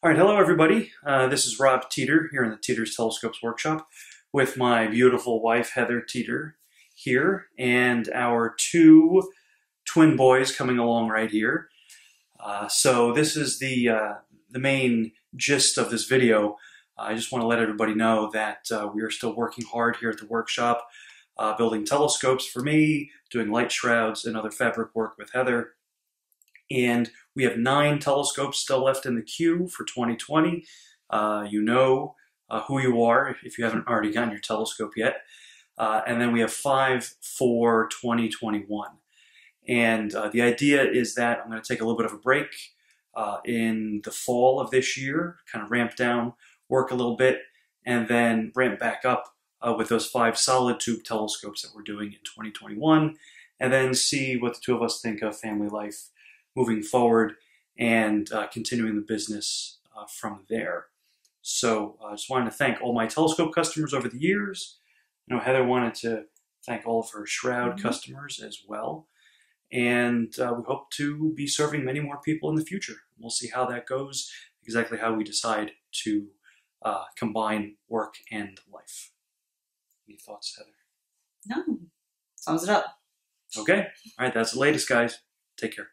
All right, hello everybody. This is Rob Teeter here in the Teeter's Telescopes Workshop with my beautiful wife Heather Teeter here and our two twin boys coming along right here. So this is the main gist of this video. I just want to let everybody know that we are still working hard here at the workshop, building telescopes for me, doing light shrouds and other fabric work with Heather. And we have 9 telescopes still left in the queue for 2020. You know who you are if you haven't already gotten your telescope yet. And then we have 5 for 2021. And the idea is that I'm going to take a little bit of a break in the fall of this year, kind of ramp down, work a little bit, and then ramp back up with those 5 solid tube telescopes that we're doing in 2021, and then see what the two of us think of family life moving forward and continuing the business from there. So I just wanted to thank all my telescope customers over the years. You know, Heather wanted to thank all of her shroud customers as well. And we hope to be serving many more people in the future. We'll see how that goes, exactly how we decide to combine work and life. Any thoughts, Heather? No, sums it up. Okay. All right, that's the latest, guys. Take care.